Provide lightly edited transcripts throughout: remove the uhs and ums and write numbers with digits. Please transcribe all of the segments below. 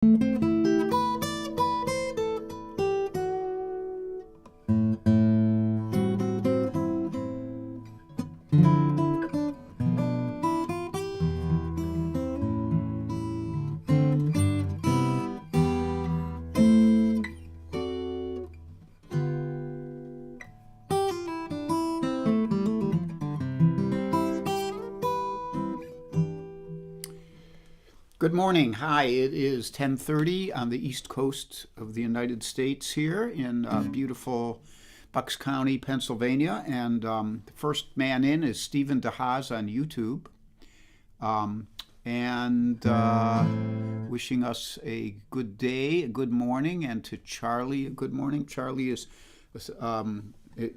Good morning. Hi, it is 10:30 on the East Coast of the United States here in beautiful Bucks County, Pennsylvania. And the first man in is Stephen DeHaas on YouTube. And wishing us a good day, a good morning, and to Charlie, a good morning. Charlie is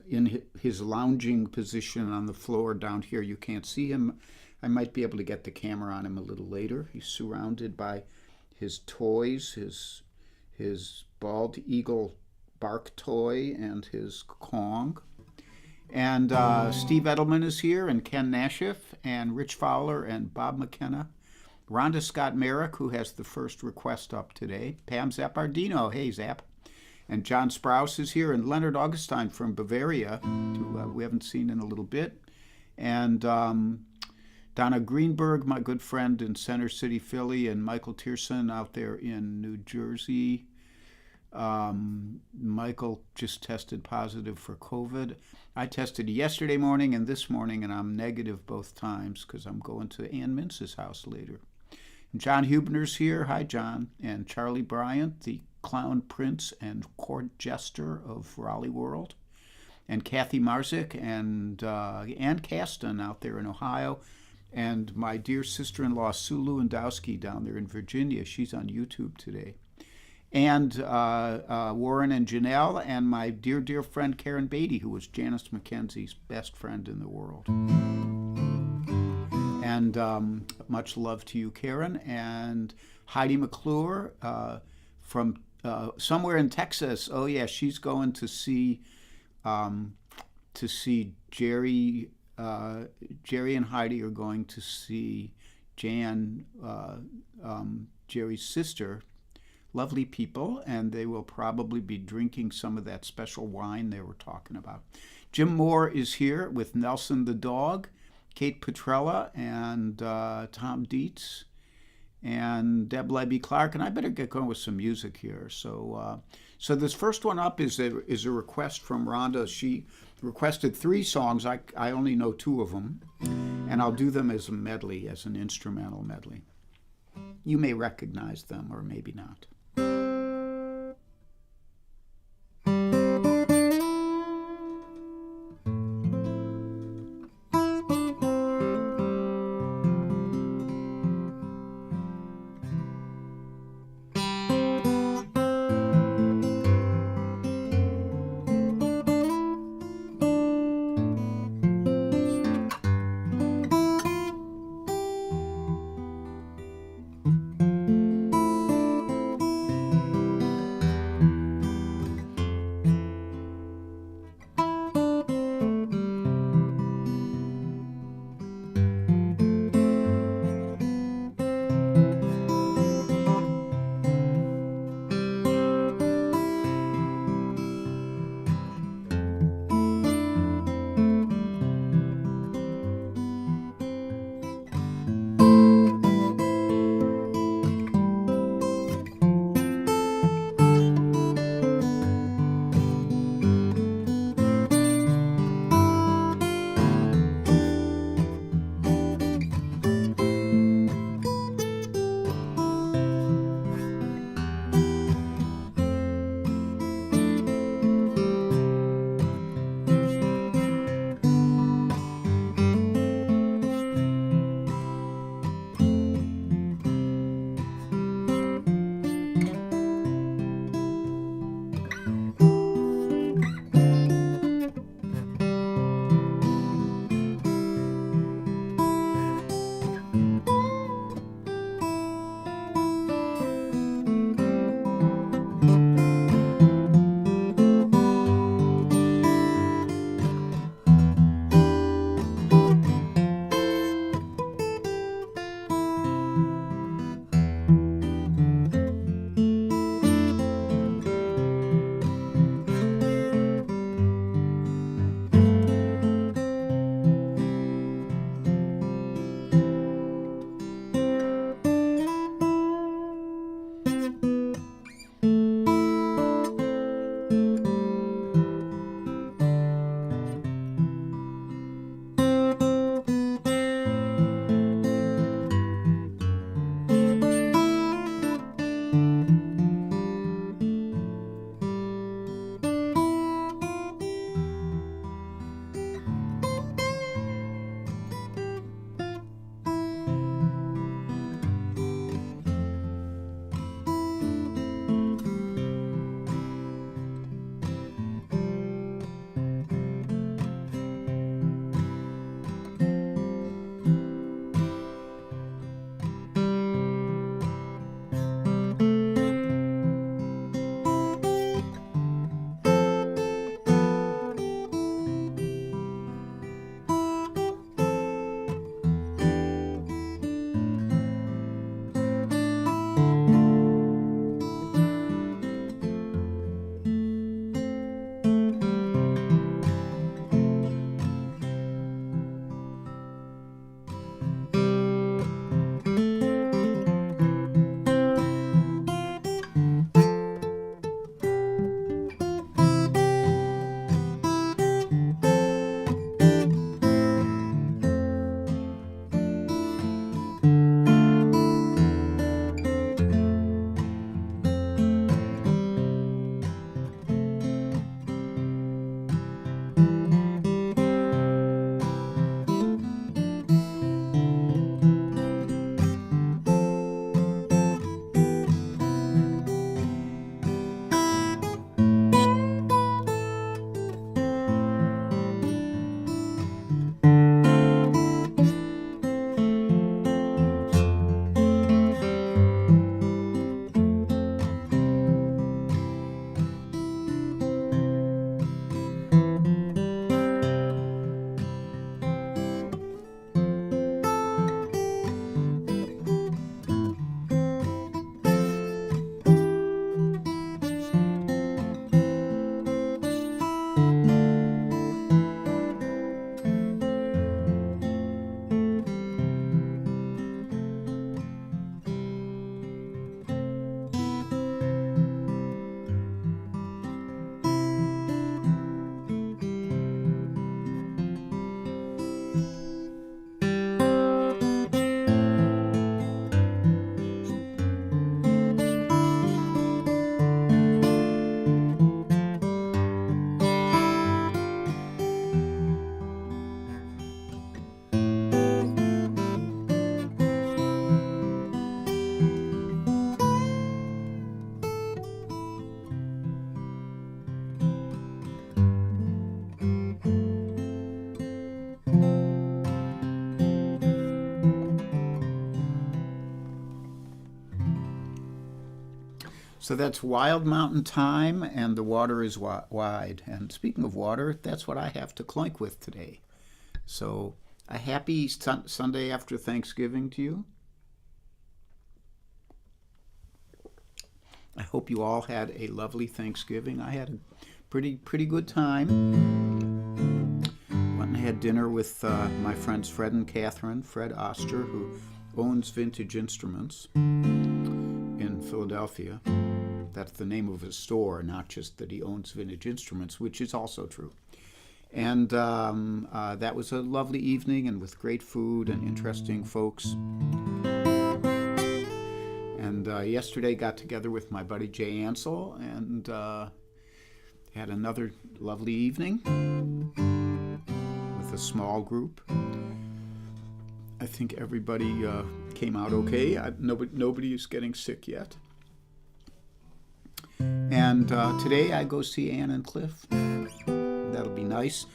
in his lounging position on the floor down here. You can't see him. I might be able to get the camera on him a little later. He's surrounded by his toys, his bald eagle bark toy, and his Kong. And Steve Edelman is here, and Ken Nashiff, and Rich Fowler, and Bob McKenna. Rhonda Scott Merrick, who has the first request up today. Pam Zappardino, hey Zap. And John Sprouse is here, and Leonard Augustine from Bavaria, who we haven't seen in a little bit. And Donna Greenberg, my good friend in Center City, Philly, and Michael Tierson out there in New Jersey. Michael just tested positive for COVID. I tested yesterday morning and this morning, and I'm negative both times because I'm going to Ann Mintz's house later. And John Hubner's here. Hi, John. And Charlie Bryant, the clown prince and court jester of Raleigh World. And Kathy Marzik and Ann Caston out there in Ohio. And my dear sister-in-law, Sue Lewandowski, down there in Virginia. She's on YouTube today. And Warren and Janelle, and my dear, dear friend Karen Beatty, who was Janice McKenzie's best friend in the world. And much love to you, Karen. And Heidi McClure from somewhere in Texas. Oh, yeah, she's going to see Jerry. Jerry and Heidi are going to see Jan, Jerry's sister. Lovely people, and they will probably be drinking some of that special wine they were talking about. Jim Moore is here with Nelson the dog, Kate Petrella, and Tom Dietz, and Deb Levy Clark. And I better get going with some music here. So this first one up is a request from Rhonda. She requested 3 songs. I only know 2 of them, and I'll do them as a medley, as an instrumental medley. You may recognize them or maybe not. So that's Wild Mountain Thyme, and the water is wide. And speaking of water, that's what I have to clink with today. So a happy Sunday after Thanksgiving to you. I hope you all had a lovely Thanksgiving. I had a pretty good time. Went and had dinner with my friends Fred and Catherine. Fred Oster, who owns Vintage Instruments in Philadelphia. That's the name of his store, not just that he owns Vintage Instruments, which is also true. And that was a lovely evening, and with great food and interesting folks. And yesterday got together with my buddy Jay ENSUE and had another lovely evening with a small group. I think everybody came out okay. Nobody is getting sick yet. And today I go see Ann and Cliff. That'll be nice.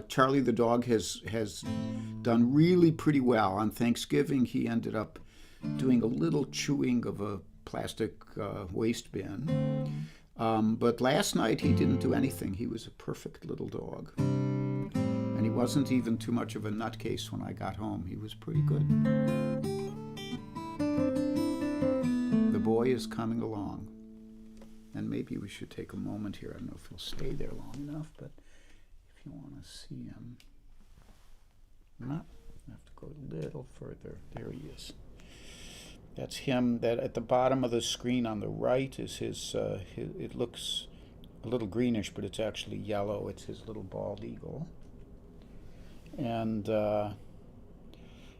Charlie the dog has done really pretty well. On Thanksgiving, he ended up doing a little chewing of a plastic waste bin. But last night he didn't do anything. He was a perfect little dog. And he wasn't even too much of a nutcase when I got home. He was pretty good. The boy is coming along. And maybe we should take a moment here. I don't know if he'll stay there long enough, but if you want to see him, I have to go a little further. There he is. That's him. That at the bottom of the screen on the right is his it looks a little greenish, but it's actually yellow. It's his little bald eagle. And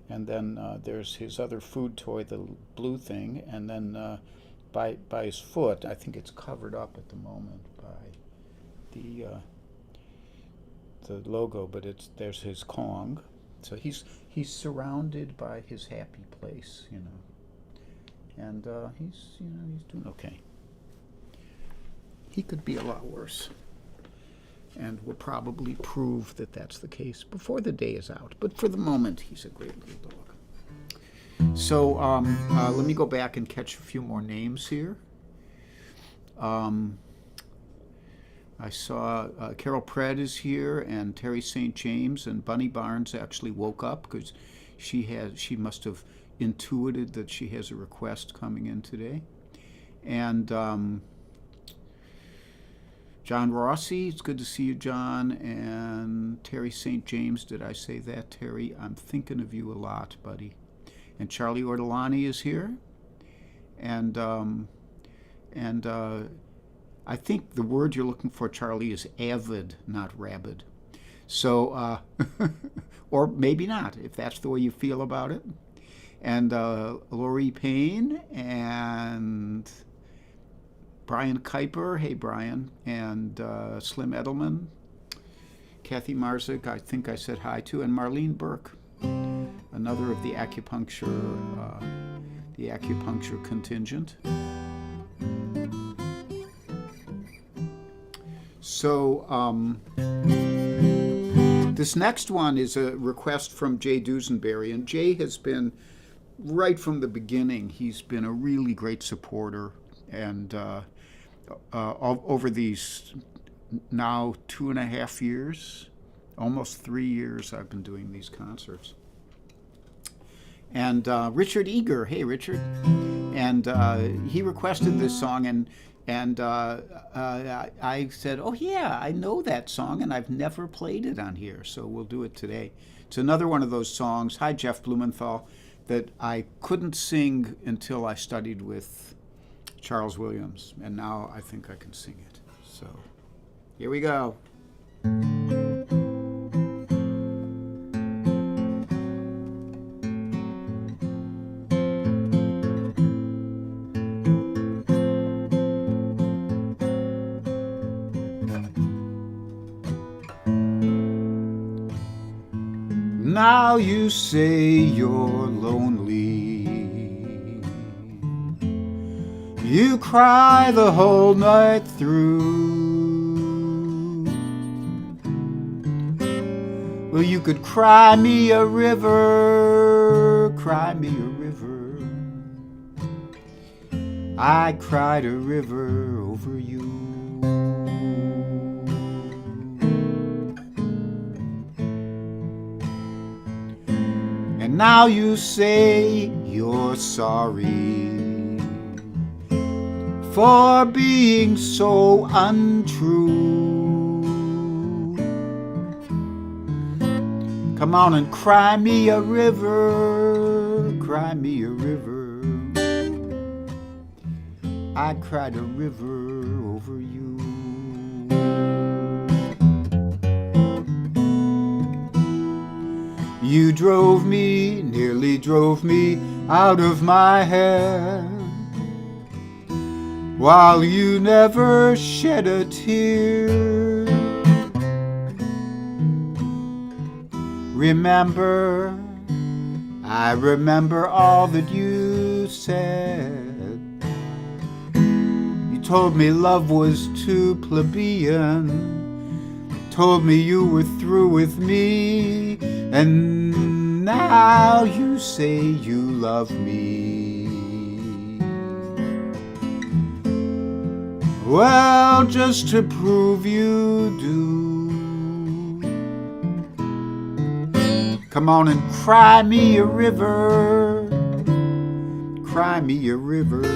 then there's his other food toy, the blue thing, and then by his foot, I think it's covered up at the moment by the logo, but there's his Kong. So he's surrounded by his happy place, you know. And he's doing okay. He could be a lot worse, and will probably prove that that's the case before the day is out. But for the moment, he's a great little dog. So let me go back and catch a few more names here. I saw Carol Pred is here, and Terry St. James, and Bunny Barnes actually woke up because she must have intuited that she has a request coming in today. And John Rossi, it's good to see you, John. And Terry St. James, did I say that, Terry? I'm thinking of you a lot, buddy. And Charlie Ortolani is here. And I think the word you're looking for, Charlie, is avid, not rabid. So, or maybe not, if that's the way you feel about it. And Lori Payne and Brian Kuiper, hey Brian, and Slim Edelman, Kathy Marzik, I think I said hi to, and Marlene Burke, another of the acupuncture contingent. So this next one is a request from Jay Dusenberry, and Jay has been, right from the beginning, he's been a really great supporter, and over these now 2.5 years, almost 3 years, I've been doing these concerts. And Richard Eager, hey Richard, and he requested this song, and I said, oh yeah, I know that song, and I've never played it on here, so we'll do it today. It's another one of those songs, hi Jeff Blumenthal, that I couldn't sing until I studied with Charles Williams, and now I think I can sing it. So here we go. Now you say you're lonely, you cry the whole night through. Well, you could cry me a river, cry me a river. I cried a river over you. And now you say you're sorry for being so untrue. Come on and cry me a river, cry me a river. I cried a river over you. You drove me, nearly drove me out of my head, while you never shed a tear. Remember, I remember all that you said. You told me love was too plebeian, told me you were through with me, and now you say you love me. Well, just to prove you do, come on and cry me a river, cry me a river.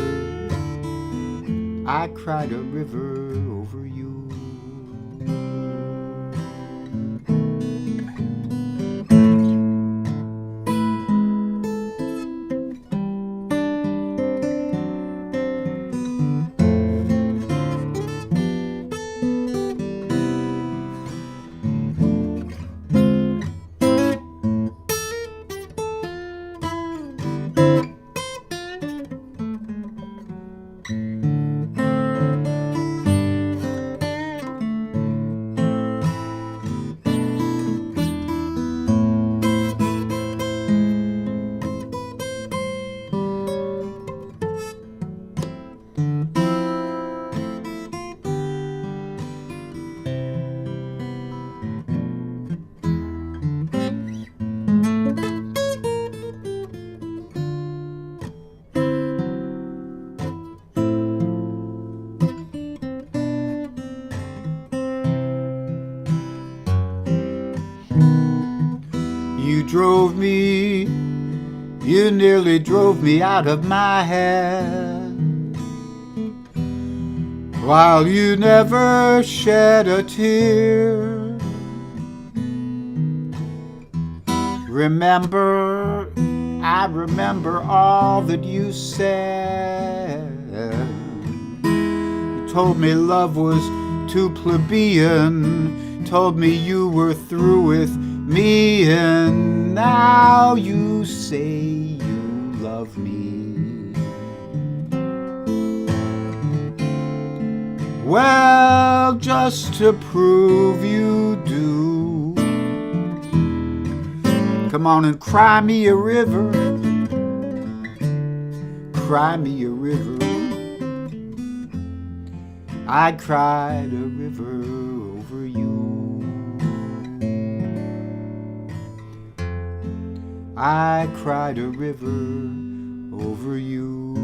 I cried a river over you. You drove me, you nearly drove me out of my head, while you never shed a tear. Remember, I remember all that you said. You told me love was too plebeian, told me you were through with me, and now you say you love me. Well, just to prove you do, come on and cry me a river, cry me a river. I cried a river over you. I cried a river over you.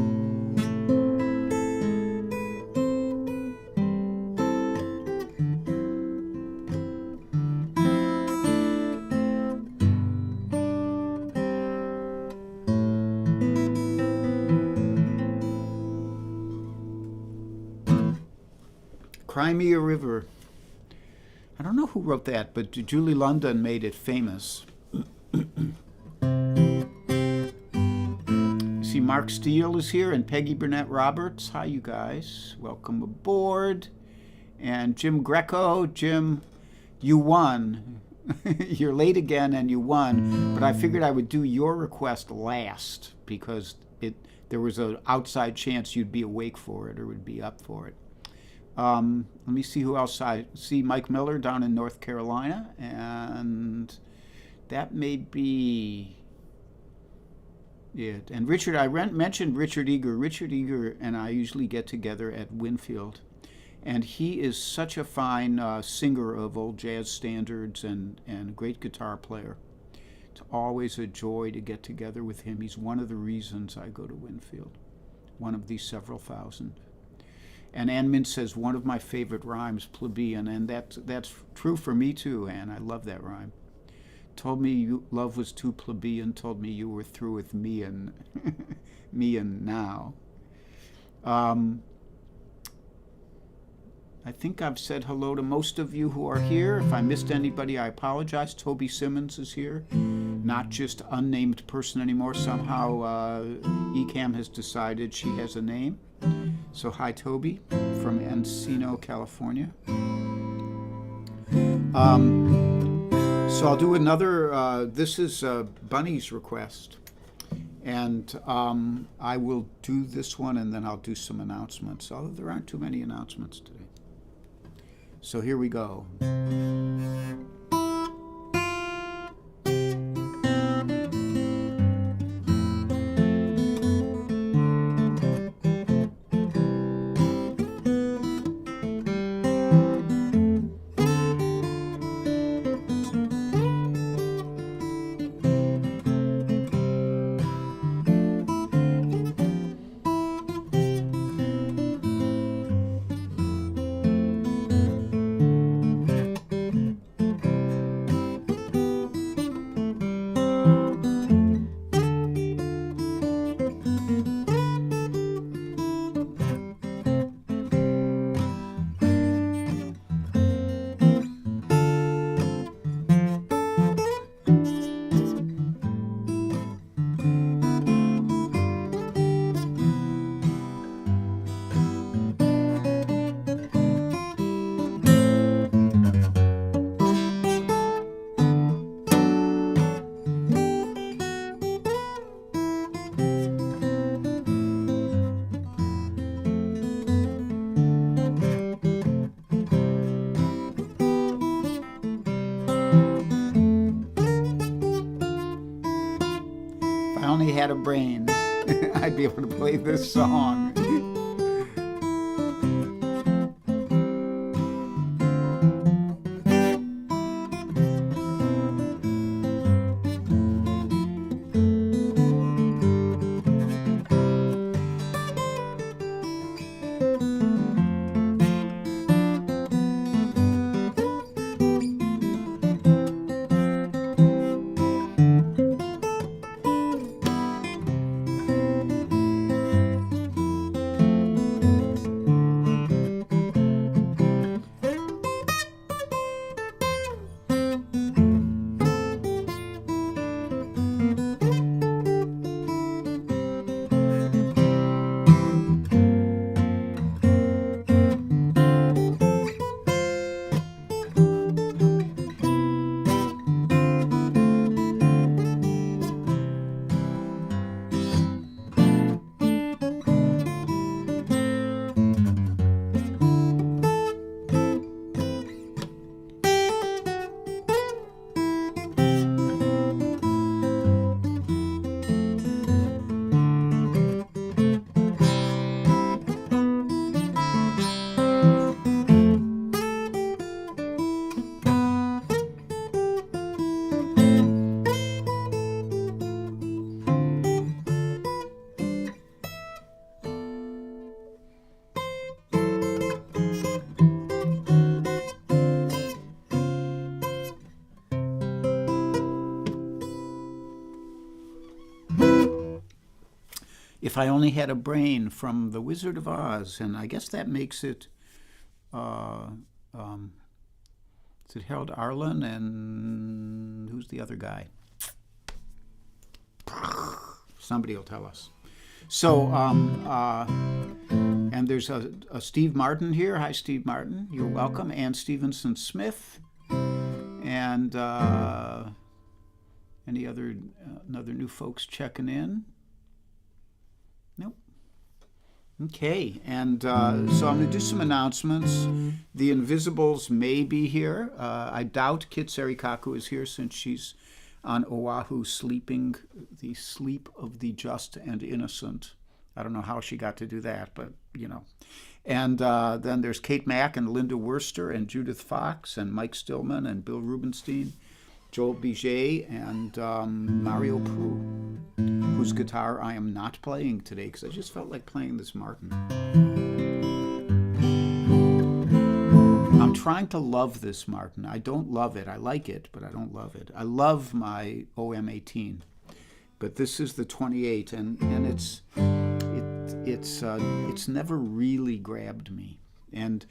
Cry Me a River. I don't know who wrote that, but Julie London made it famous. See, Mark Steele is here and Peggy Burnett Roberts. Hi, you guys. Welcome aboard. And Jim Greco. Jim, you won. You're late again and you won, but I figured I would do your request last because there was an outside chance you'd be awake for it or would be up for it. Let me see who else. I see Mike Miller down in North Carolina, and that may be it. And Richard, I mentioned Richard Eager. Richard Eager and I usually get together at Winfield, and he is such a fine singer of old jazz standards and a great guitar player. It's always a joy to get together with him. He's one of the reasons I go to Winfield. one of these several thousand. And Ann Mint says, one of my favorite rhymes, plebeian, and that's true for me too, Ann. I love that rhyme. Told me love was too plebeian, told me you were through with me and me and now. I think I've said hello to most of you who are here. If I missed anybody, I apologize. Toby Simmons is here, not just unnamed person anymore. Somehow ECAM has decided she has a name. So hi, Toby, from Encino, California. So I'll do another, this is Bunny's request. And I will do this one, and then I'll do some announcements, although there aren't too many announcements today. So here we go. Had a brain, I'd be able to play this song. If I Only Had a Brain from The Wizard of Oz, and I guess that makes it, is it Harold Arlen and who's the other guy? Somebody will tell us. So, and there's a Steve Martin here. Hi, Steve Martin. You're welcome. Ann Stevenson Smith. And any other new folks checking in? Nope. Okay, and so I'm going to do some announcements. The Invisibles may be here. I doubt Kit Sarikaku is here since she's on Oahu sleeping the sleep of the just and innocent. I don't know how she got to do that, but you know. And then there's Kate Mack and Linda Wurster and Judith Fox and Mike Stillman and Bill Rubenstein, Joel Biget and Mario Prue, whose guitar I am not playing today because I just felt like playing this Martin. I'm trying to love this Martin. I don't love it. I like it, but I don't love it. I love my OM18, but this is the 28, and it's never really grabbed me. And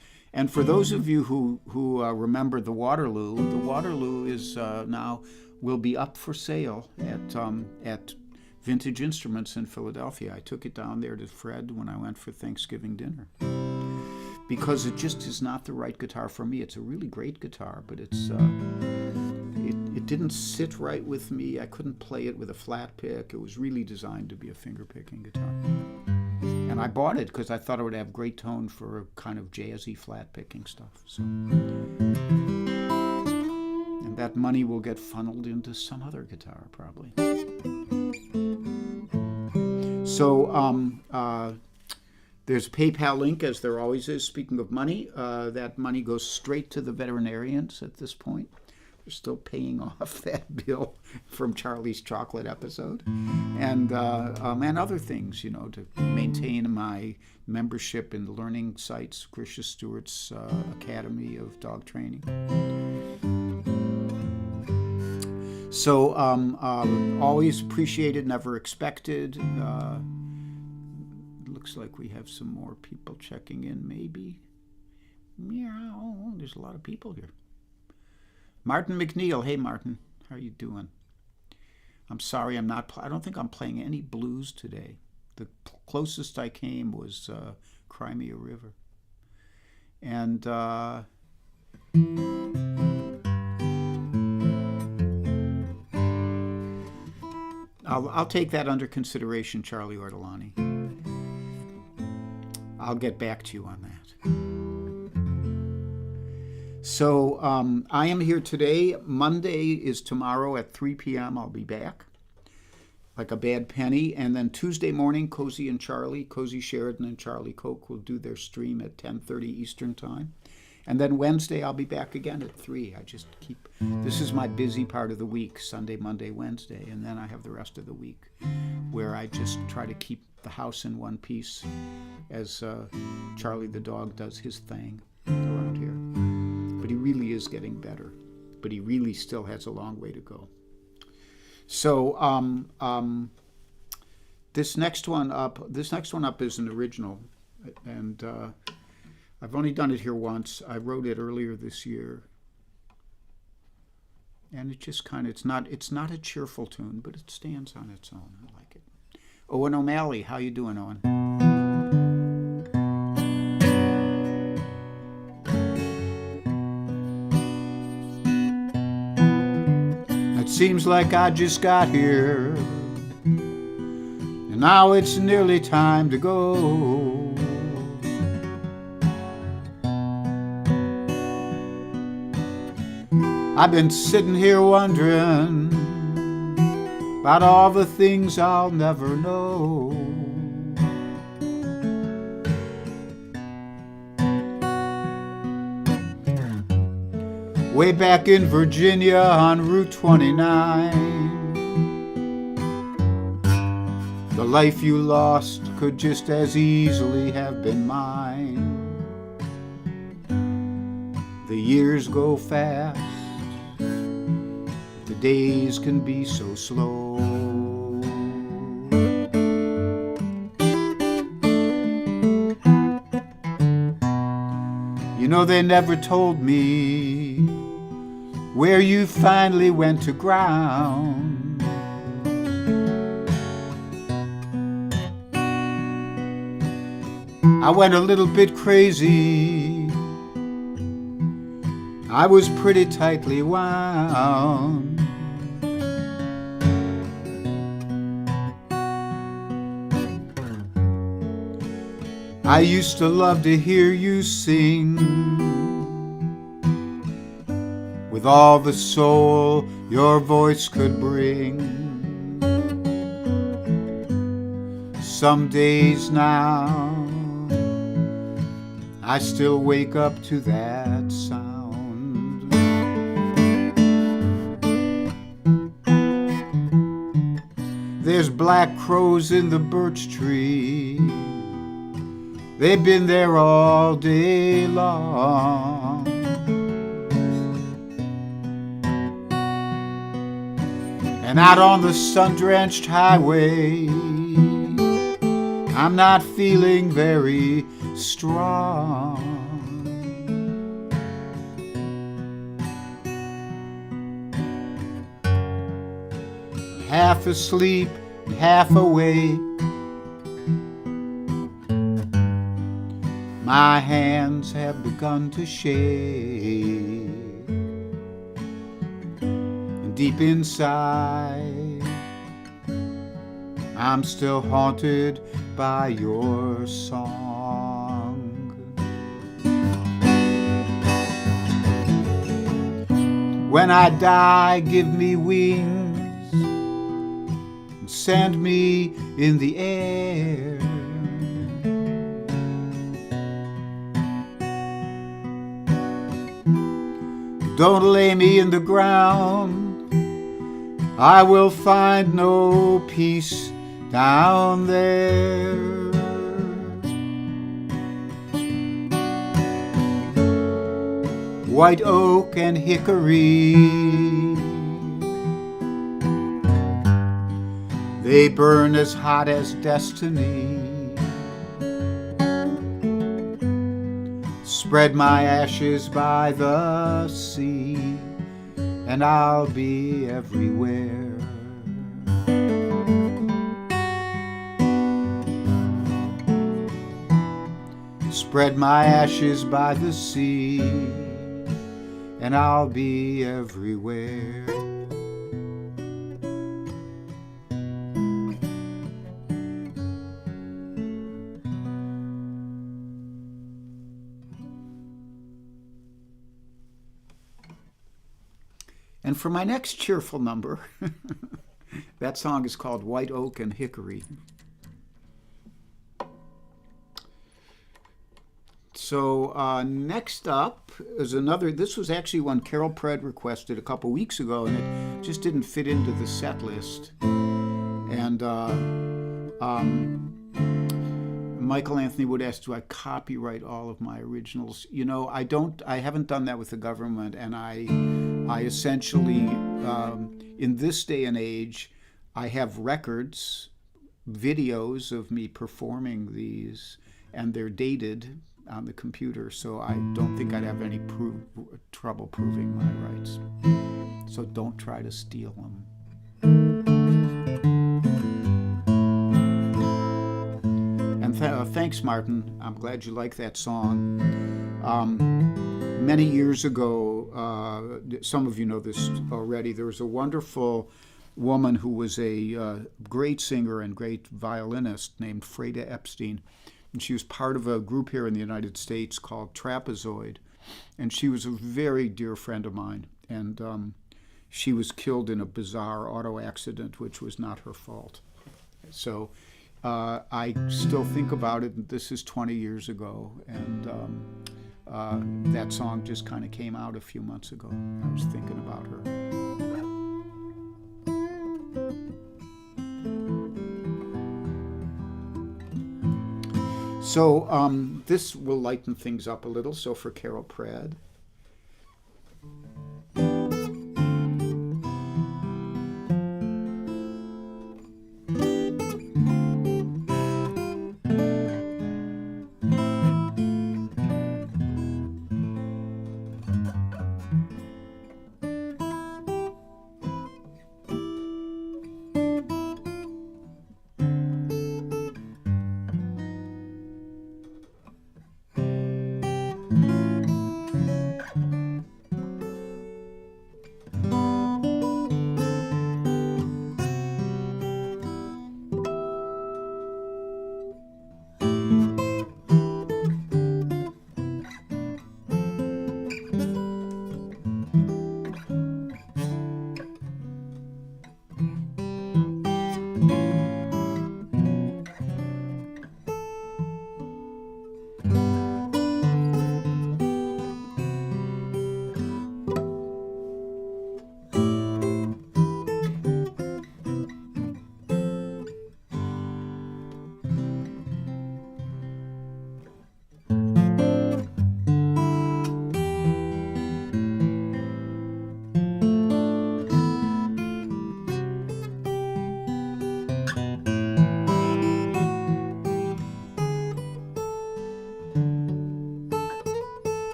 for those of you who remember the Waterloo is now will be up for sale at Vintage Instruments in Philadelphia. I took it down there to Fred when I went for Thanksgiving dinner because it just is not the right guitar for me. It's a really great guitar, but it didn't sit right with me. I couldn't play it with a flat pick. It was really designed to be a finger picking guitar. And I bought it because I thought it would have great tone for kind of jazzy flat picking stuff. So, and that money will get funneled into some other guitar probably. So there's a PayPal link, as there always is. Speaking of money, that money goes straight to the veterinarians at this point. We're still paying off that bill from Charlie's chocolate episode, and other things, to maintain my membership in the learning sites, Grisha Stewart's Academy of Dog Training. So always appreciated, never expected. Looks like we have some more people checking in, maybe. Meow, there's a lot of people here. Martin McNeil. Hey, Martin. How are you doing? I'm sorry I don't think I'm playing any blues today. The closest I came was Cry Me a River. And I'll take that under consideration, Charlie Ortolani. I'll get back to you on that. So I am here today. Monday is tomorrow at 3 p.m. I'll be back, like a bad penny. And then Tuesday morning, Cozy Sheridan and Charlie Koch will do their stream at 10:30 Eastern Time. And then Wednesday, I'll be back again at 3. This is my busy part of the week, Sunday, Monday, Wednesday. And then I have the rest of the week where I just try to keep the house in one piece as Charlie the dog does his thing around here. But he really is getting better. But he really still has a long way to go. So this next one up is an original, and I've only done it here once. I wrote it earlier this year, and it just it's not a cheerful tune, but it stands on its own. I like it. Owen O'Malley, how you doing, Owen? It seems like I just got here, and now it's nearly time to go. I've been sitting here wondering about all the things I'll never know. Way back in Virginia on Route 29, the life you lost could just as easily have been mine. The years go fast, the days can be so slow. You know, they never told me where you finally went to ground. I went a little bit crazy. I was pretty tightly wound. I used to love to hear you sing with all the soul your voice could bring. Some days now I still wake up to that sound. There's black crows in the birch tree. They've been there all day long. And out on the sun-drenched highway, I'm not feeling very strong. Half asleep, half awake, my hands have begun to shake. And deep inside, I'm still haunted by your song. When I die, give me wings, send me in the air. Don't lay me in the ground, I will find no peace down there. White oak and hickory, they burn as hot as destiny. Spread my ashes by the sea, and I'll be everywhere. Spread my ashes by the sea, and I'll be everywhere. And for my next cheerful number, that song is called White Oak and Hickory. So next up is another, this was actually one Carol Pred requested a couple weeks ago, and it just didn't fit into the set list. And Michael Anthony Wood asked, do I copyright all of my originals? You know, I haven't done that with the government, and I essentially, in this day and age, I have records, videos of me performing these, and they're dated on the computer, so I don't think I'd have any trouble proving my rights. So don't try to steal them. And thanks, Martin. I'm glad you like that song. Many years ago, some of you know this already, there was a wonderful woman who was a great singer and great violinist named Freda Epstein. And she was part of a group here in the United States called Trapezoid. And she was a very dear friend of mine. And she was killed in a bizarre auto accident, which was not her fault. So I still think about it. This is 20 years ago. And that song just kind of came out a few months ago. I was thinking about her. So this will lighten things up a little. So for Carol Pred.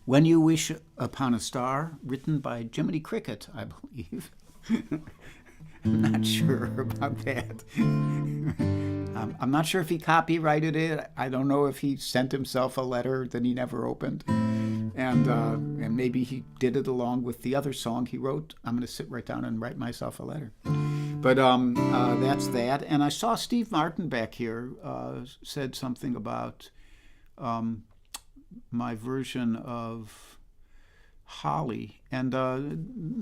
When You Wish Upon a Star, written by Jiminy Cricket, I believe. I'm not sure about that. I'm not sure if he copyrighted it. I don't know if he sent himself a letter that he never opened. And maybe he did it along with the other song he wrote. I'm going to sit right down and write myself a letter. But that's that. And I saw Steve Martin back here said something about my version of Holly, and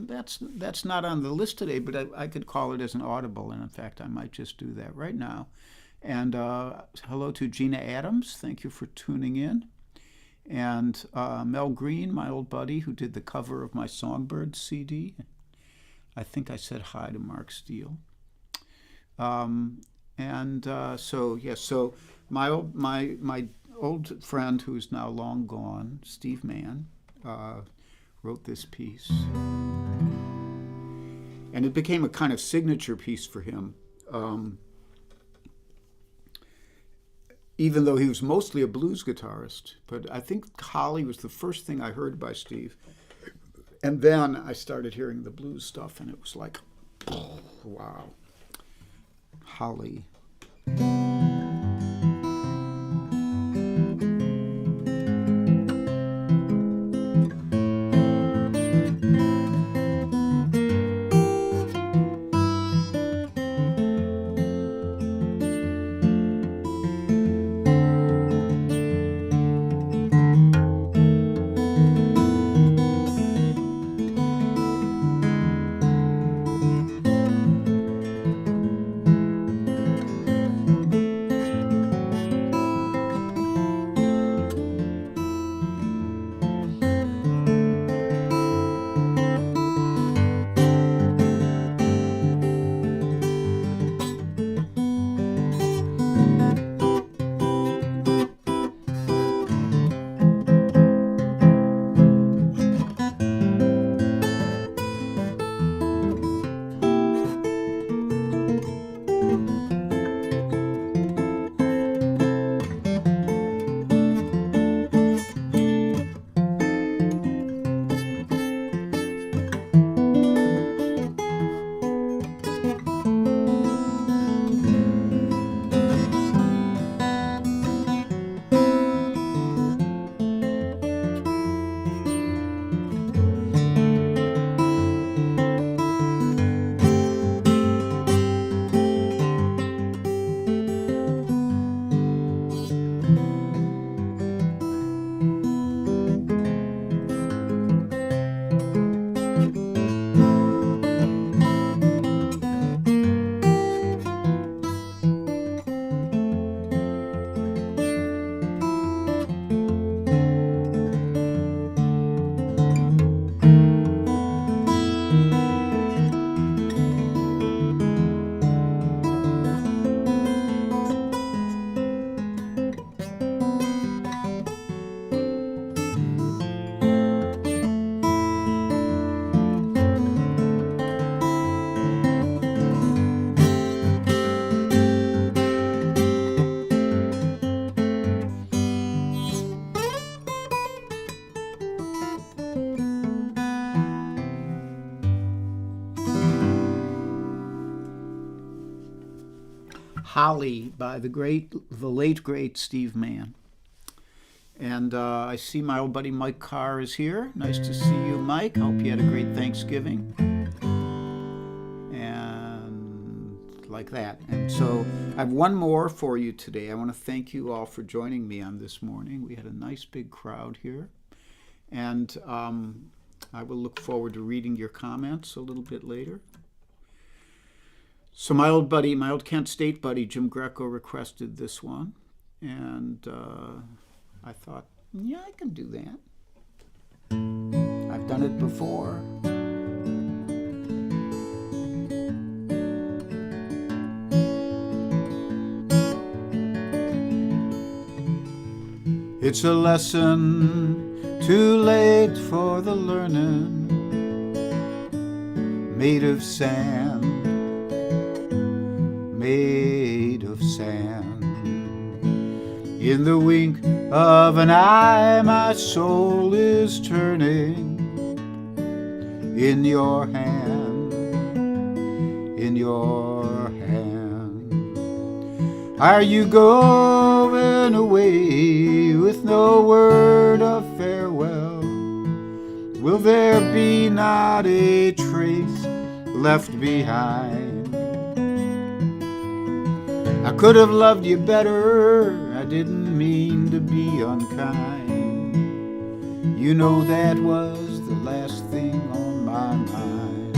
that's not on the list today, but I could call it as an audible, and in fact I might just do that right now. And hello to Gina Adams, thank you for tuning in. And Mel Green, my old buddy who did the cover of my Songbird CD. I think I said hi to Mark Steele. So my old friend who's now long gone, Steve Mann, wrote this piece. And it became a kind of signature piece for him. Even though he was mostly a blues guitarist. But I think Holly was the first thing I heard by Steve. And then I started hearing the blues stuff, and it was like, oh, wow. Holly. Holly by the late great Steve Mann. And I see my old buddy Mike Carr is here. Nice to see you, Mike. Hope you had a great Thanksgiving. And like that. And so I have one more for you today. I want to thank you all for joining me on this morning. We had a nice big crowd here. And I will look forward to reading your comments a little bit later. So my old Kent State buddy, Jim Greco, requested this one. And I thought, yeah, I can do that. I've done it before. It's a lesson too late for the learning, made of sand, made of sand. In the wink of an eye, my soul is turning. In your hand, in your hand. Are you going away with no word of farewell? Will there be not a trace left behind? I could have loved you better, I didn't mean to be unkind. You know that was the last thing on my mind.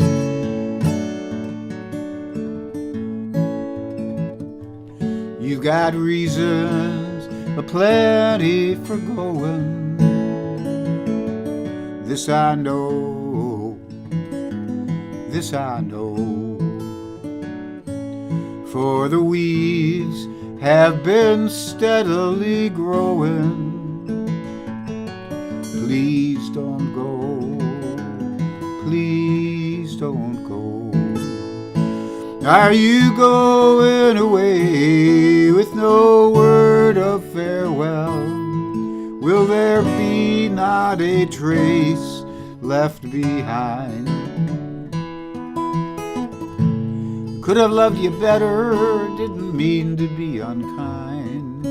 You've got reasons aplenty for going. This I know, this I know. For the weeds have been steadily growing. Please don't go, please don't go. Are you going away with no word of farewell? Will there be not a trace left behind? Could have loved you better, didn't mean to be unkind.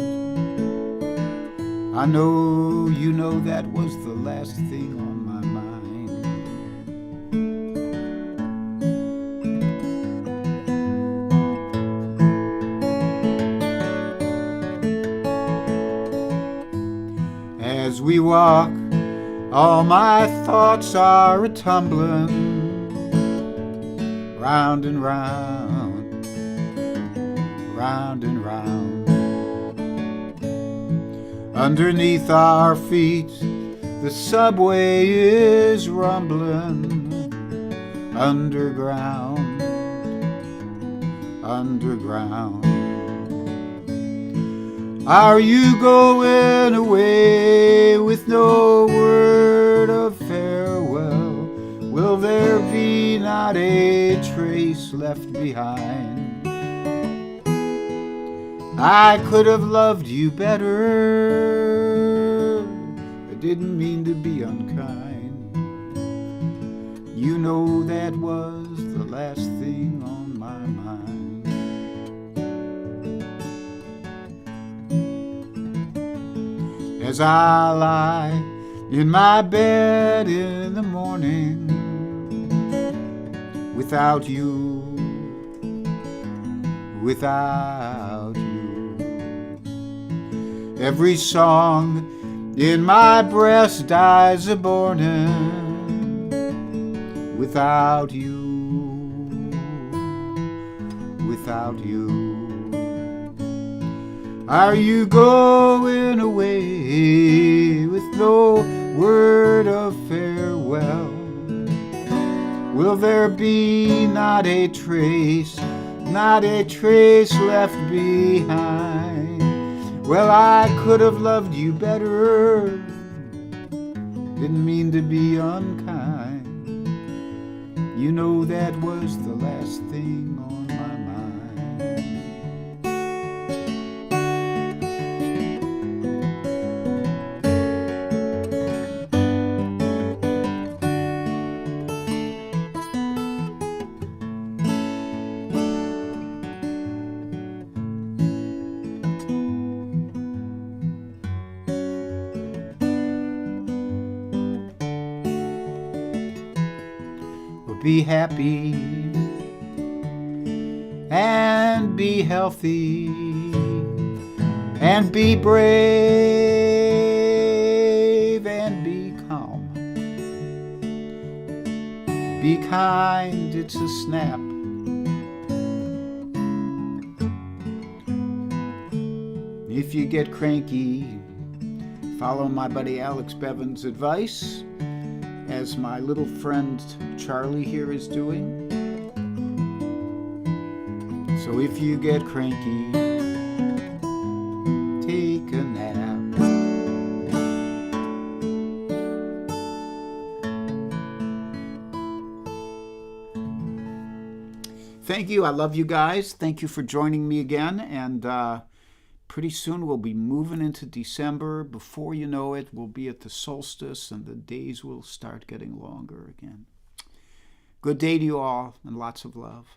I know you know that was the last thing on my mind. As we walk, all my thoughts are a-tumbling round and round, round and round. Underneath our feet, the subway is rumbling. Underground, underground. Are you going away with no word of farewell? Will there be not a trace left behind? I could have loved you better, I didn't mean to be unkind. You know that was the last thing on my mind. As I lie in my bed in the morning, without you, without you. Every song in my breast dies a-bornin'. Without you, without you. Are you going away with no word of farewell? Will there be not a trace left behind? Well, I could have loved you better, didn't mean to be unkind. You know that was the last thing on my mind. Be happy and be healthy and be brave and be calm. Be kind, it's a snap. If you get cranky, follow my buddy Alex Bevan's advice, as my little friend Charlie here is doing. So if you get cranky, take a nap. Thank you. I love you guys. Thank you for joining me again. And pretty soon we'll be moving into December. Before you know it, we'll be at the solstice and the days will start getting longer again. Good day to you all and lots of love.